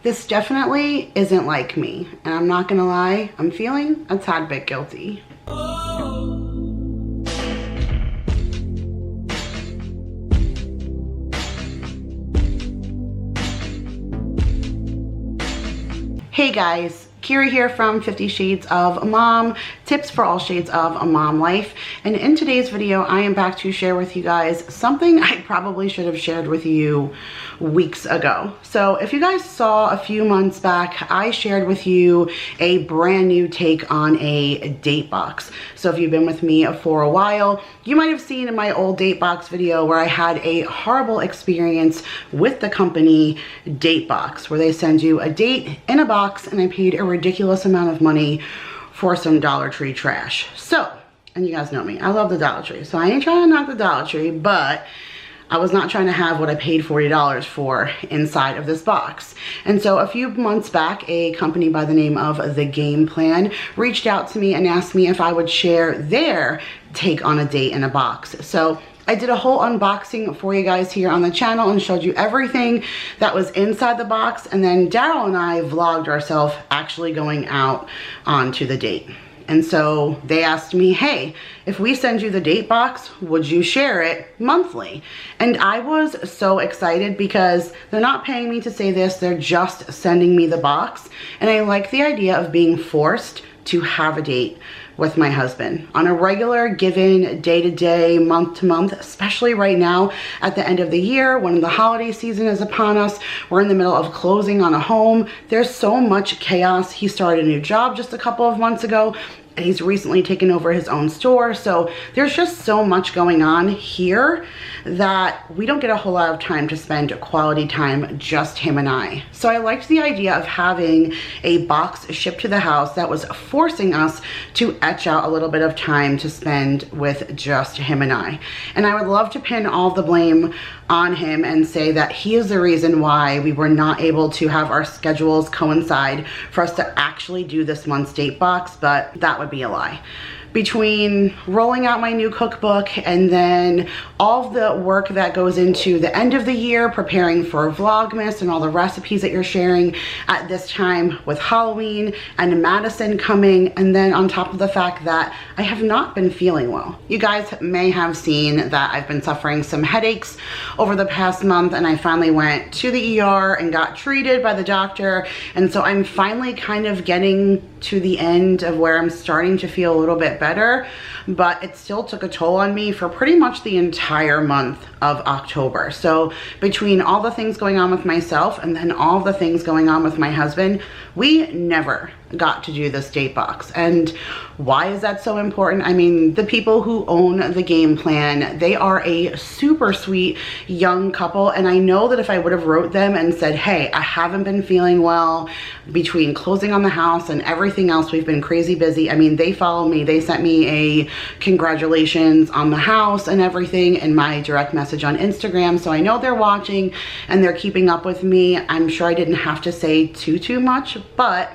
This definitely isn't like me, and I'm not gonna lie, I'm feeling a tad bit guilty. Hey guys, Kira here from 50 Shades of Mom, tips for all shades of a mom life. And in today's video, I am back to share with you guys something I probably should have shared with you weeks ago. So if you guys saw a few months back, I shared with you a brand new take on a date box. So if you've been with me for a while, you might have seen in my old date box video where I had a horrible experience with the company Datebox, where they send you a date in a box, and I paid a ridiculous amount of money for some Dollar Tree trash. So, and you guys know me, I love the Dollar Tree, so I ain't trying to knock the Dollar Tree, but I was not trying to have what I paid $40 for inside of this box. And so a few months back, a company by the name of The Game Plan reached out to me and asked me if I would share their take on a date in a box. So I did a whole unboxing for you guys here on the channel and showed you everything that was inside the box. And then Daryl and I vlogged ourselves actually going out onto the date. And so they asked me, hey, if we send you the date box, would you share it monthly? And I was so excited because they're not paying me to say this, they're just sending me the box. And I like the idea of being forced to have a date with my husband on a regular, given day-to-day, month-to-month, especially right now at the end of the year when the holiday season is upon us. We're in the middle of closing on a home. There's so much chaos. He started a new job just a couple of months ago. He's recently taken over his own store. So there's just so much going on here that we don't get a whole lot of time to spend quality time, just him and I. So I liked the idea of having a box shipped to the house that was forcing us to etch out a little bit of time to spend with just him and I. And I would love to pin all the blame on him and say that he is the reason why we were not able to have our schedules coincide for us to actually do this month's date box, but that would be a lie. Between rolling out my new cookbook and then all of the work that goes into the end of the year, preparing for Vlogmas and all the recipes that you're sharing at this time with Halloween and Madison coming, and then on top of the fact that I have not been feeling well. You guys may have seen that I've been suffering some headaches over the past month, and I finally went to the ER and got treated by the doctor. And so I'm finally kind of getting to the end of where I'm starting to feel a little bit better, but it still took a toll on me for pretty much the entire month of October. So between all the things going on with myself and then all the things going on with my husband, we never got to do this date box. And why is that so important? I mean, the people who own The Game Plan, they are a super sweet young couple, and I know that if I would have wrote them and said, hey, I haven't been feeling well, between closing on the house and everything else, we've been crazy busy. I mean, they follow me, they sent me a congratulations on the house and everything in my direct message on Instagram, so I know they're watching and they're keeping up with me. I'm sure I didn't have to say too much, but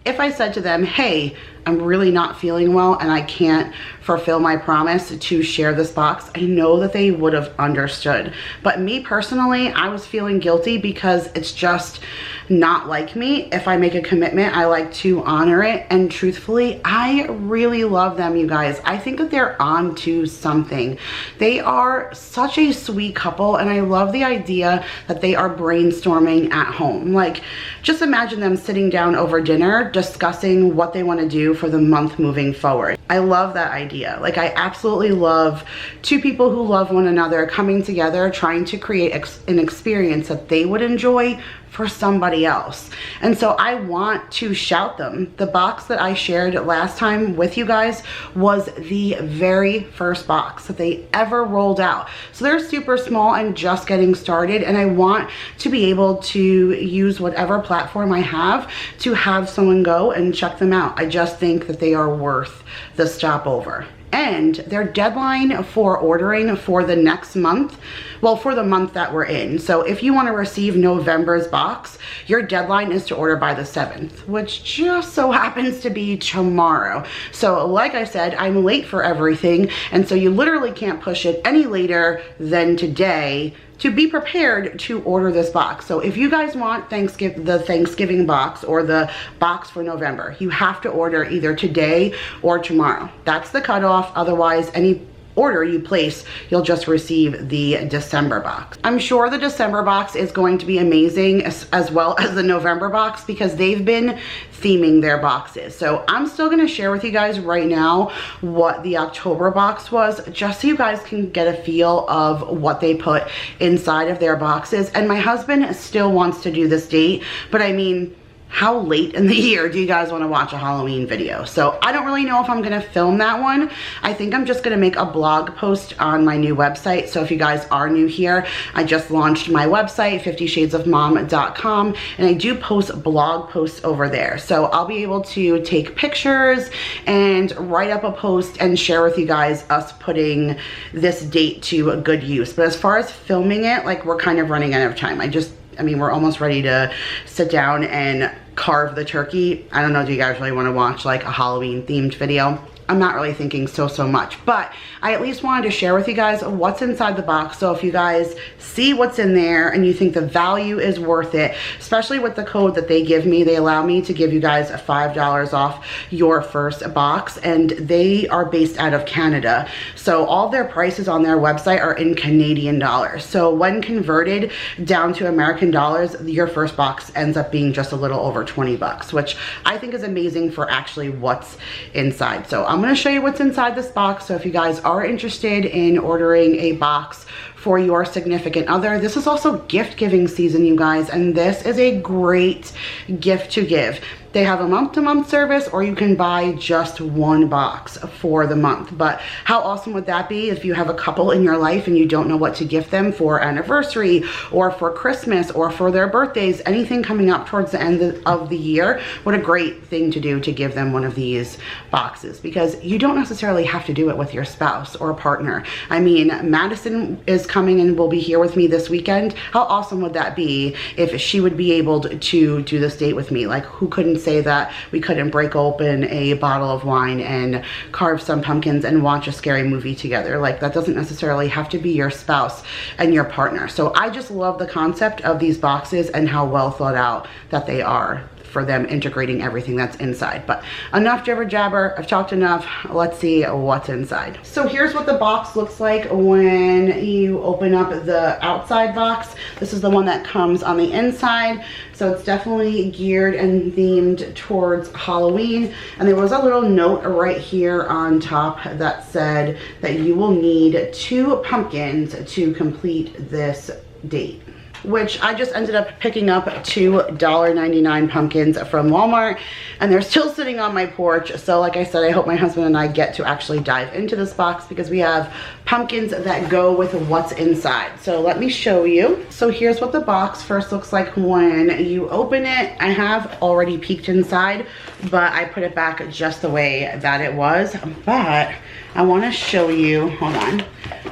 if I said to them, hey, I'm really not feeling well and I can't fulfill my promise to share this box, I know that they would have understood. But me personally, I was feeling guilty because it's just not like me. If I make a commitment, I like to honor it. And truthfully, I really love them, you guys. I think that they're on to something. They are such a sweet couple, and I love the idea that they are brainstorming at home. Like, just imagine them sitting down over dinner discussing what they want to do for the month moving forward. I love that idea. Like, I absolutely love two people who love one another coming together, trying to create an experience that they would enjoy for somebody else. And so I want to shout them. The box that I shared last time with you guys was the very first box that they ever rolled out. So they're super small and just getting started, and I want to be able to use whatever platform I have to have someone go and check them out. I just think that they are worth the stopover. And their deadline for ordering for the next month, well, for the month that we're in. So if you want to receive November's box, your deadline is to order by the 7th, which just so happens to be tomorrow. So like I said, I'm late for everything. And so you literally can't push it any later than today to be prepared to order this box. So if you guys want the Thanksgiving box or the box for November, you have to order either today or tomorrow. That's the cutoff. Otherwise, any order you place, you'll just receive the December box. I'm sure the December box is going to be amazing as well as the November box, because they've been theming their boxes. So I'm still going to share with you guys right now what the October box was, just so you guys can get a feel of what they put inside of their boxes. And my husband still wants to do this date, but I mean, how late in the year do you guys want to watch a Halloween video? So I don't really know if I'm going to film that one. I think I'm just going to make a blog post on my new website. So if you guys are new here, I just launched my website, 50shadesofmom.com, and I do post blog posts over there. So I'll be able to take pictures and write up a post and share with you guys us putting this date to a good use. But as far as filming it, like, we're kind of running out of time. I mean, we're almost ready to sit down and carve the turkey. I don't know, do you guys really want to watch like a Halloween themed video? I'm not really thinking so much, but I at least wanted to share with you guys what's inside the box. So if you guys see what's in there and you think the value is worth it, especially with the code that they give me, they allow me to give you guys $5 off your first box, and they are based out of Canada. So all their prices on their website are in Canadian dollars. So when converted down to American dollars, your first box ends up being just a little over 20 bucks, which I think is amazing for actually what's inside. So I'm going to show you what's inside this box. So if you guys are interested in ordering a box for your significant other, this is also gift giving season, you guys, and this is a great gift to give. They have a month-to-month service, or you can buy just one box for the month. But how awesome would that be if you have a couple in your life and you don't know what to gift them for anniversary or for Christmas or for their birthdays, anything coming up towards the end of the year? What a great thing to do to give them one of these boxes, because you don't necessarily have to do it with your spouse or partner. I mean, Madison is coming and will be here with me this weekend. How awesome would that be if she would be able to do this date with me? Like, who couldn't say that we couldn't break open a bottle of wine and carve some pumpkins and watch a scary movie together? Like, that doesn't necessarily have to be your spouse and your partner. So I just love the concept of these boxes and how well thought out that they are for them integrating everything that's inside. But enough jibber jabber, I've talked enough. Let's see what's inside. So here's what the box looks like when you open up the outside box. This is the one that comes on the inside. So it's definitely geared and themed towards Halloween. And there was a little note right here on top that said that you will need 2 pumpkins to complete this date, which I just ended up picking up $2.99 pumpkins from Walmart, and they're still sitting on my porch. So like I said, I hope my husband and I get to actually dive into this box, because we have pumpkins that go with what's inside. So let me show you. So here's what the box first looks like when you open it. I have already peeked inside, but I put it back just the way that it was. But I want to show you, hold on.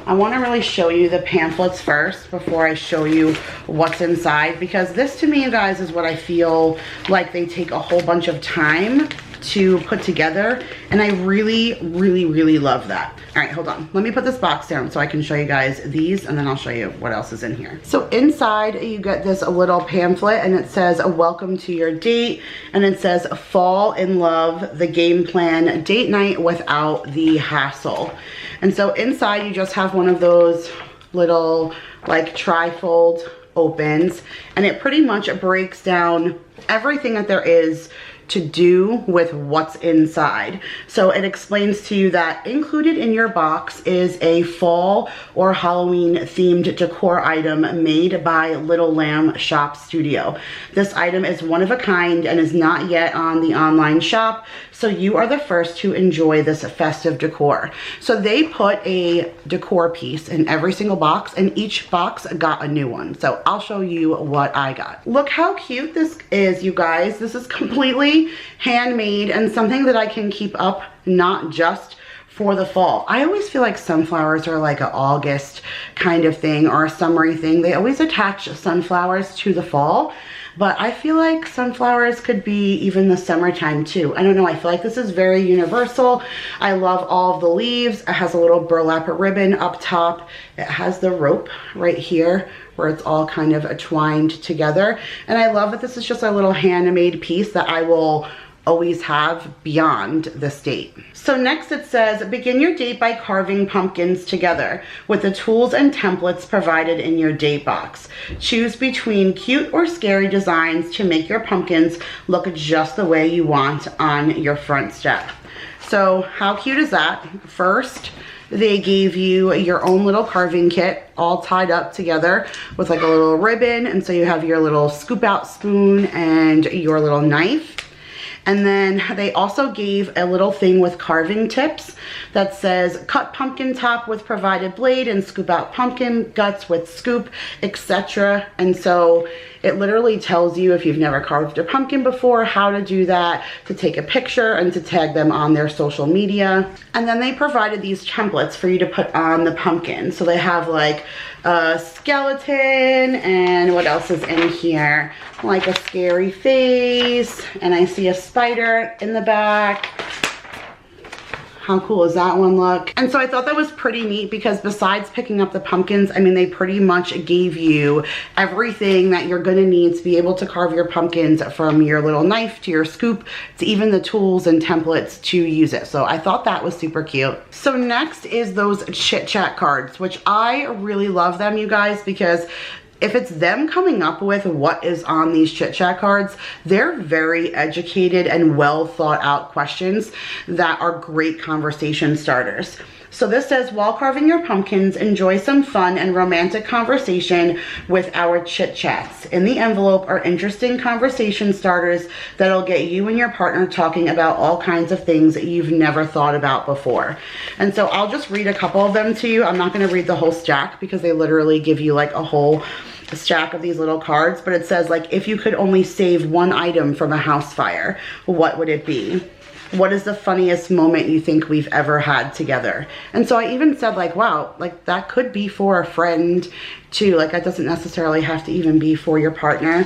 I want to really show you the pamphlets first before I show you what's inside, because this, to me, you guys, is what I feel like they take a whole bunch of time to put together, and I really love that. All right, hold on, let me put this box down so I can show you guys these, and then I'll show you what else is in here. So inside you get this little pamphlet, and it says welcome to your date, and it says fall in love, the game plan, date night without the hassle. And so inside you just have one of those little like tri-fold opens, and it pretty much breaks down everything that there is to do with what's inside. So it explains to you that included in your box is a fall or Halloween themed decor item made by Little Lamb Shop Studio. This item is one of a kind and is not yet on the online shop, so you are the first to enjoy this festive decor. So they put a decor piece in every single box, and each box got a new one. So I'll show you what I got. Look how cute this is, you guys. This is completely handmade and something that I can keep up, not just for the fall. I always feel like sunflowers are like an August kind of thing or a summery thing. They always attach sunflowers to the fall, but I feel like sunflowers could be even the summertime too. I don't know, I feel like this is very universal. I love all of the leaves. It has a little burlap ribbon up top. It has the rope right here where it's all kind of twined together. And I love that this is just a little handmade piece that I will always have beyond this date. So next it says, begin your date by carving pumpkins together with the tools and templates provided in your date box. Choose between cute or scary designs to make your pumpkins look just the way you want on your front step. So how cute is that? First, they gave you your own little carving kit all tied up together with like a little ribbon. And so you have your little scoop out spoon and your little knife. And then they also gave a little thing with carving tips that says cut pumpkin top with provided blade and scoop out pumpkin guts with scoop, etc. And so it literally tells you, if you've never carved a pumpkin before, how to do that, to take a picture and to tag them on their social media. And then they provided these templates for you to put on the pumpkin. So they have like a skeleton, and what else is in here? Like a scary face, and I see a spider in the back. How cool does that one look? And so I thought that was pretty neat because besides picking up the pumpkins, I mean, they pretty much gave you everything that you're gonna need to be able to carve your pumpkins, from your little knife to your scoop to even the tools and templates to use it. So I thought that was super cute. So next is those chit chat cards, which I really love them, you guys, because if it's them coming up with what is on these chit chat cards, they're very educated and well thought out questions that are great conversation starters. So this says, while carving your pumpkins, enjoy some fun and romantic conversation with our chit chats. In the envelope are interesting conversation starters that'll get you and your partner talking about all kinds of things that you've never thought about before. And so I'll just read a couple of them to you. I'm not going to read the whole stack because they literally give you like a whole stack of these little cards, but it says like, if you could only save one item from a house fire, what would it be? What is the funniest moment you think we've ever had together? And so I even said like, wow, like that could be for a friend too. Like that doesn't necessarily have to even be for your partner.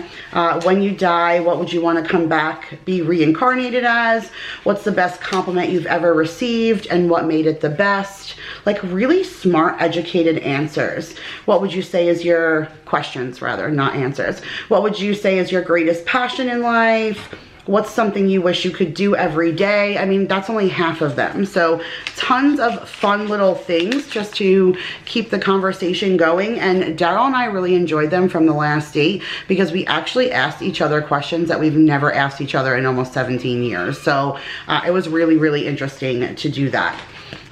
When you die, what would you want to come back, be reincarnated as? What's the best compliment you've ever received and what made it the best? Like really smart, educated answers. What would you say is your questions, rather, not answers? What would you say is your greatest passion in life? What's something you wish you could do every day? I mean, that's only half of them. So tons of fun little things just to keep the conversation going. And Daryl and I really enjoyed them from the last date because we actually asked each other questions that we've never asked each other in almost 17 years. So it was really, really interesting to do that.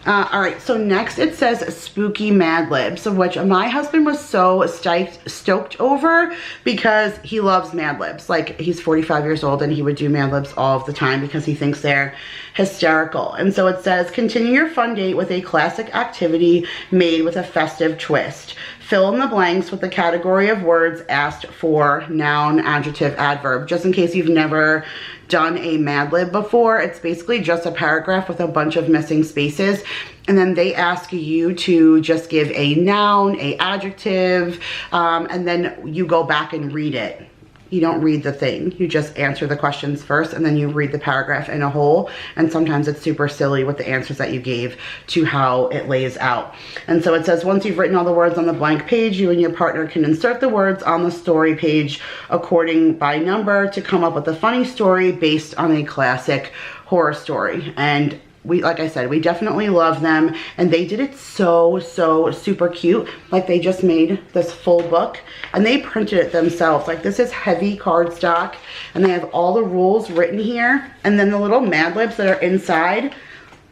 All right, so next it says spooky Mad Libs, of which my husband was so stoked over because he loves Mad Libs. Like, he's 45 years old and he would do Mad Libs all of the time because he thinks they're hysterical. And so it says, continue your fun date with a classic activity made with a festive twist. Fill in the blanks with the category of words asked for: noun, adjective, adverb. Just in case you've never done a Mad Lib before, it's basically just a paragraph with a bunch of missing spaces. And then they ask you to just give a noun, a adjective, and then you go back and read it. You don't read the thing. You just answer the questions first and then you read the paragraph in a whole. And sometimes it's super silly with the answers that you gave to how it lays out. And so it says, once you've written all the words on the blank page, you and your partner can insert the words on the story page according by number to come up with a funny story based on a classic horror story. And we, like I said, we definitely love them, and they did it so super cute. Like, they just made this full book and they printed it themselves. Like, this is heavy cardstock and they have all the rules written here, and then the little Mad Libs that are inside.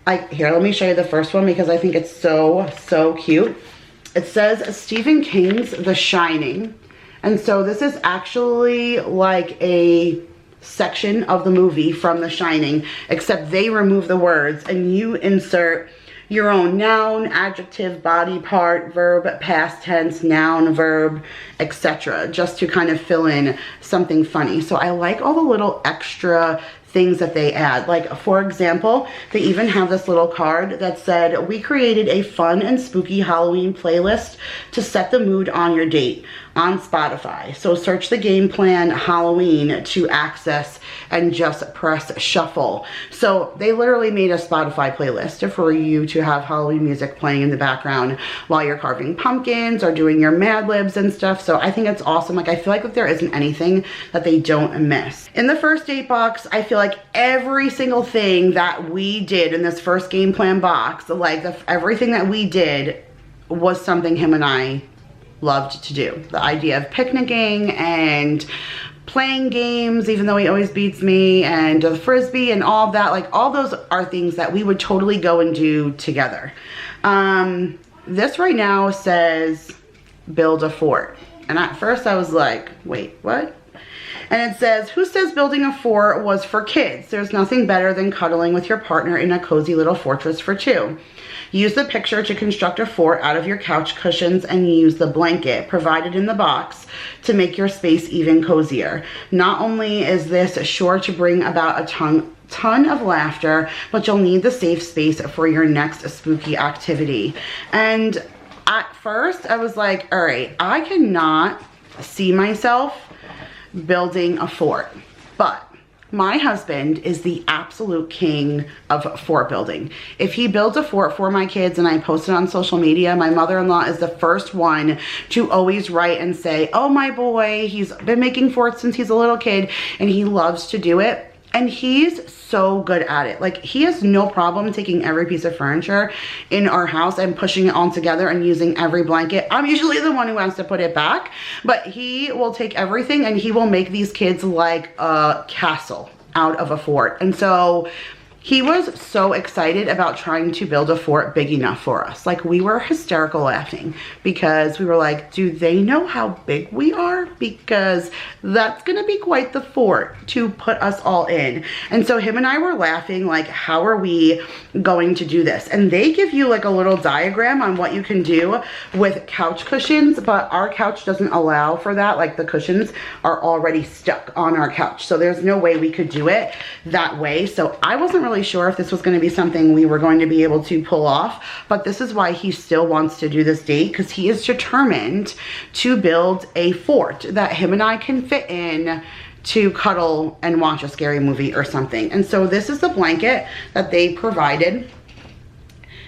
Like, here, let me show you the first one because I think it's so cute. It says Stephen King's The Shining, and so this is actually like a section of the movie from The Shining, except they remove the words and you insert your own noun, adjective, body part, verb, past tense, noun, verb, etc., just to kind of fill in something funny. So I like all the little extra things that they add. Like, for example, they even have this little card that said, we created a fun and spooky Halloween playlist to set the mood on your date. on Spotify. So search the game plan Halloween to access and just press shuffle. So they literally made a Spotify playlist for you to have Halloween music playing in the background while you're carving pumpkins or doing your Mad Libs and stuff. So I think it's awesome. Like, I feel like there isn't anything that they don't miss. In the first date box, I feel like every single thing that we did in this first game plan box, like everything that we did was something him and I loved to do. The idea of picnicking and playing games, even though he always beats me, and the frisbee and all of that, like all those are things that we would totally go and do together. This right now says build a fort. And at first I was like, wait, what? And it says, who says building a fort was for kids? There's nothing better than cuddling with your partner in a cozy little fortress for two. Use the picture to construct a fort out of your couch cushions and use the blanket provided in the box to make your space even cozier. Not only is this sure to bring about a ton of laughter, but you'll need the safe space for your next spooky activity. And at first I was like, all right, I cannot see myself building a fort, but my husband is the absolute king of fort building. If he builds a fort for my kids and I post it on social media, my mother-in-law is the first one to always write and say, oh, my boy, he's been making forts since he's a little kid and he loves to do it. And he's so good at it. Like, he has no problem taking every piece of furniture in our house and pushing it all together and using every blanket. I'm usually the one who has to put it back, but he will take everything and he will make these kids like a castle out of a fort. And so he was so excited about trying to build a fort big enough for us. Like, we were hysterical laughing because we were like, do they know how big we are? Because that's gonna be quite the fort to put us all in. And so him and I were laughing, like, how are we going to do this? And they give you like a little diagram on what you can do with couch cushions, but our couch doesn't allow for that. Like, the cushions are already stuck on our couch. So there's no way we could do it that way. So I wasn't really sure if this was going to be something we were going to be able to pull off, but this is why he still wants to do this date, because he is determined to build a fort that him and I can fit in to cuddle and watch a scary movie or something. And so this is the blanket that they provided.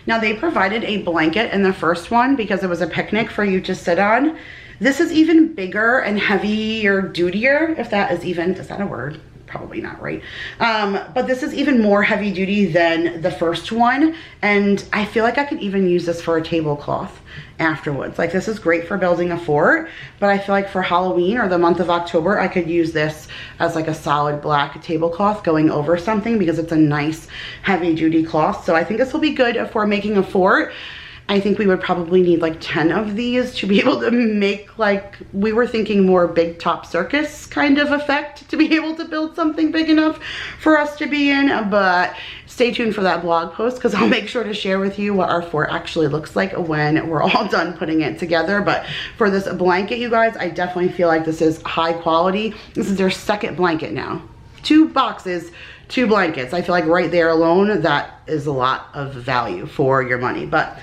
Now, they provided a blanket in the first one because it was a picnic for you to sit on. This is even bigger and heavier dutier, if that is even, is that a word? Probably not, right? But this is even more heavy duty than the first one. And I feel like I could even use this for a tablecloth afterwards. Like, this is great for building a fort, but I feel like for Halloween or the month of October, I could use this as like a solid black tablecloth going over something because it's a nice heavy duty cloth. So I think this will be good if we're making a fort. I think we would probably need like 10 of these to be able to make, like, we were thinking more big top circus kind of effect to be able to build something big enough for us to be in. But stay tuned for that blog post because I'll make sure to share with you what our fort actually looks like when we're all done putting it together. But for this blanket, you guys, I definitely feel like this is high quality. This is their second blanket now. 2 boxes, 2 blankets. I feel like right there alone, that is a lot of value for your money. But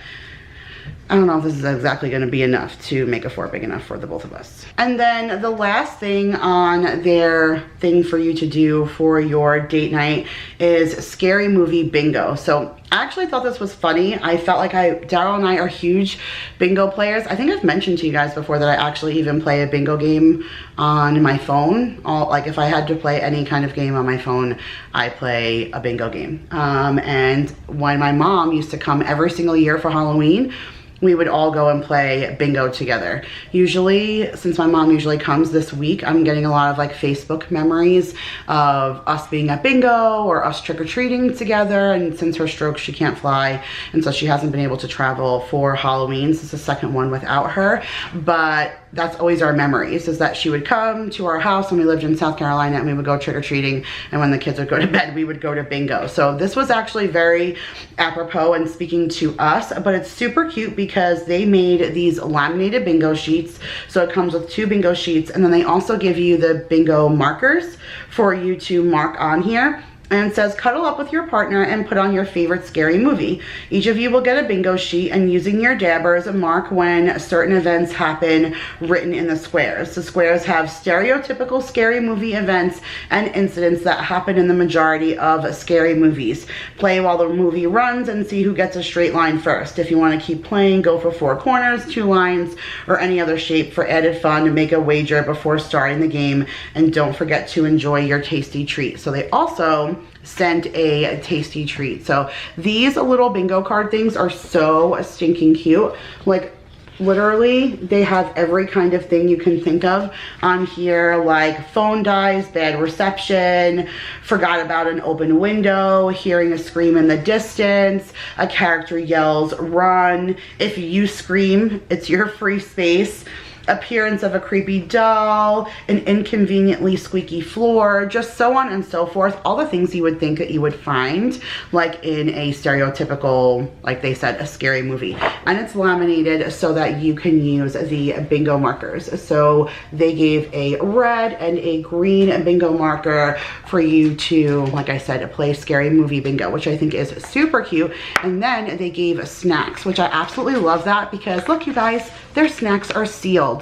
I don't know if this is exactly going to be enough to make a fort big enough for the both of us. And then the last thing on their thing for you to do for your date night is scary movie bingo. So I actually thought this was funny. I felt like Daryl and I are huge bingo players. I think I've mentioned to you guys before that I actually even play a bingo game on my phone. Like, if I had to play any kind of game on my phone, I play a bingo game. And when my mom used to come every single year for Halloween, we would all go and play bingo together. Usually, since my mom usually comes this week, I'm getting a lot of like Facebook memories of us being at bingo or us trick-or-treating together. And since her stroke, she can't fly, and so she hasn't been able to travel for Halloween. This is the second one without her, but that's always our memories, is that she would come to our house when we lived in South Carolina and we would go trick-or-treating, and when the kids would go to bed, we would go to bingo. So this was actually very apropos and speaking to us, but it's super cute because they made these laminated bingo sheets. So it comes with 2 bingo sheets, and then they also give you the bingo markers for you to mark on here. And it says, cuddle up with your partner and put on your favorite scary movie. Each of you will get a bingo sheet, and using your dabbers, mark when certain events happen written in the squares. The squares have stereotypical scary movie events and incidents that happen in the majority of scary movies. Play while the movie runs and see who gets a straight line first. If you want to keep playing, go for 4 corners, 2 lines, or any other shape for added fun, to make a wager before starting the game. And don't forget to enjoy your tasty treat. So they also sent a tasty treat. So these little bingo card things are so stinking cute. Like, literally, they have every kind of thing you can think of on here, like phone dies, bad reception, forgot about an open window, hearing a scream in the distance, a character yells, run. If you scream, it's your free space. Appearance of a creepy doll, an inconveniently squeaky floor, just so on and so forth. All the things you would think that you would find like in a stereotypical, like they said, a scary movie. And it's laminated so that you can use the bingo markers. So they gave a red and a green bingo marker for you to, like I said, play scary movie bingo, which I think is super cute. And then they gave snacks, which I absolutely love that, because look, you guys, their snacks are sealed.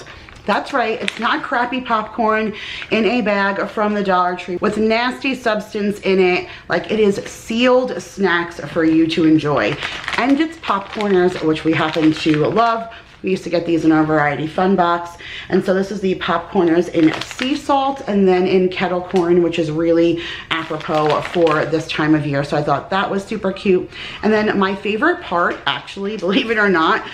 That's right, it's not crappy popcorn in a bag from the Dollar Tree with nasty substance in it. Like, it is sealed snacks for you to enjoy. And it's popcorners, which we happen to love. We used to get these in our variety fun box. And so this is the popcorners in sea salt and then in kettle corn, which is really apropos for this time of year. So I thought that was super cute. And then my favorite part, actually, believe it or not,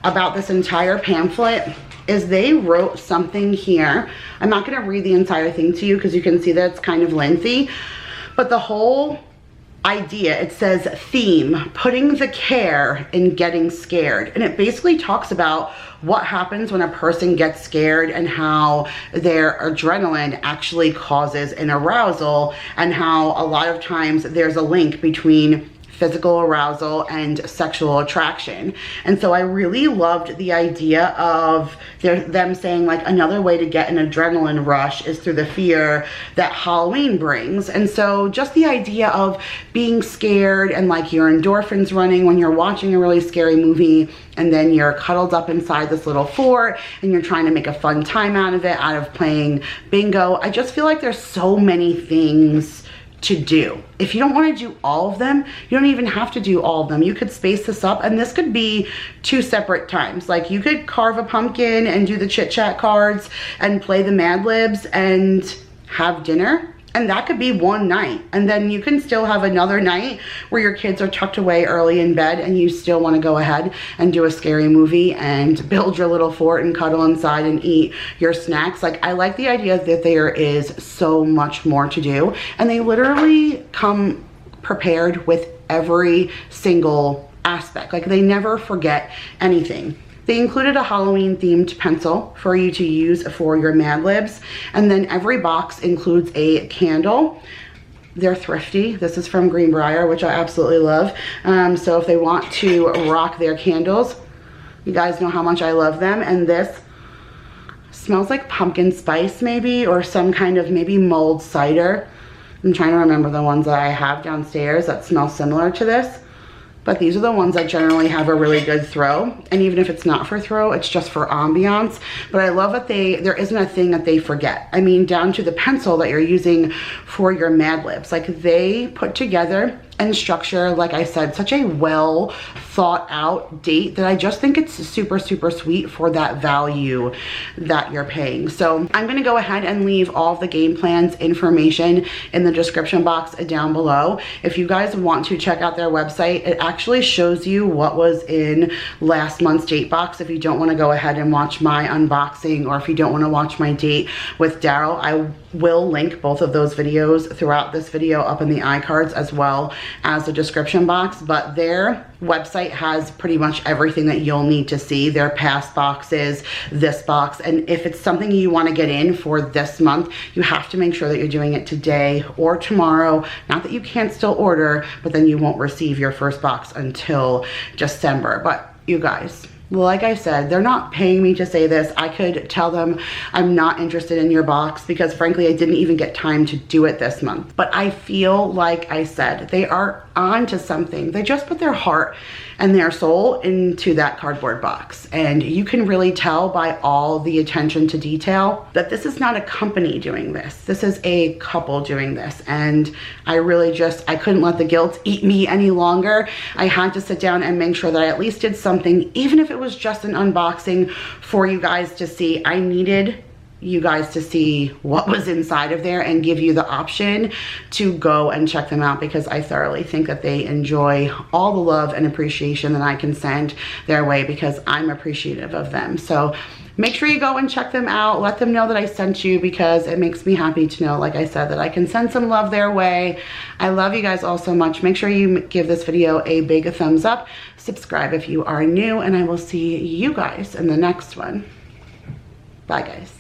about this entire pamphlet is they wrote something here. I'm not going to read the entire thing to you because you can see that it's kind of lengthy, but the whole idea, it says theme, putting the care in getting scared. And it basically talks about what happens when a person gets scared and how their adrenaline actually causes an arousal, and how a lot of times there's a link between physical arousal and sexual attraction. And so I really loved the idea of them saying, like, another way to get an adrenaline rush is through the fear that Halloween brings. And so just the idea of being scared and like your endorphins running when you're watching a really scary movie, and then you're cuddled up inside this little fort and you're trying to make a fun time out of it, out of playing bingo. I just feel like there's so many things to do. If you don't want to do all of them, you don't even have to do all of them. You could space this up, and this could be 2 separate times. Like, you could carve a pumpkin and do the chit chat cards and play the Mad Libs and have dinner, and that could be one night. And then you can still have another night where your kids are tucked away early in bed and you still want to go ahead and do a scary movie and build your little fort and cuddle inside and eat your snacks. Like, I like the idea that there is so much more to do, and they literally come prepared with every single aspect. Like, they never forget anything. They included a Halloween themed pencil for you to use for your Mad Libs. And then every box includes a candle. They're thrifty. This is from Greenbrier, which I absolutely love. So if they want to rock their candles, you guys know how much I love them. And this smells like pumpkin spice maybe, or some kind of maybe mulled cider. I'm trying to remember the ones that I have downstairs that smell similar to this. But these are the ones that generally have a really good throw. And even if it's not for throw, it's just for ambiance. But I love that there isn't a thing that they forget. I mean, down to the pencil that you're using for your Mad Libs. Like, they put together and structure, like I said, such a well thought out date that I just think it's super, super sweet for that value that you're paying. So I'm gonna go ahead and leave all of the game plans information in the description box down below. If you guys want to check out their website, it actually shows you what was in last month's date box. If you don't want to go ahead and watch my unboxing, or if you don't want to watch my date with Daryl, I will link both of those videos throughout this video up in the iCards as well as the description box. But their website has pretty much everything that you'll need to see. Their past boxes, this box, and if it's something you want to get in for this month, you have to make sure that you're doing it today or tomorrow. Not that you can't still order, but then you won't receive your first box until December. But you guys, Like I said, they're not paying me to say this. I could tell them I'm not interested in your box because frankly, I didn't even get time to do it this month. But I feel like I said, they are on to something. They just put their heart and their soul into that cardboard box. And you can really tell by all the attention to detail that this is not a company doing this. This is a couple doing this. And I really I couldn't let the guilt eat me any longer. I had to sit down and make sure that I at least did something, even if it was just an unboxing for you guys to see. I needed you guys to see what was inside of there and give you the option to go and check them out, because I thoroughly think that they enjoy all the love and appreciation that I can send their way, because I'm appreciative of them. So make sure you go and check them out. Let them know that I sent you, because it makes me happy to know, like I said, that I can send some love their way. I love you guys all so much. Make sure you give this video a big thumbs up. Subscribe if you are new, and I will see you guys in the next one. Bye, guys.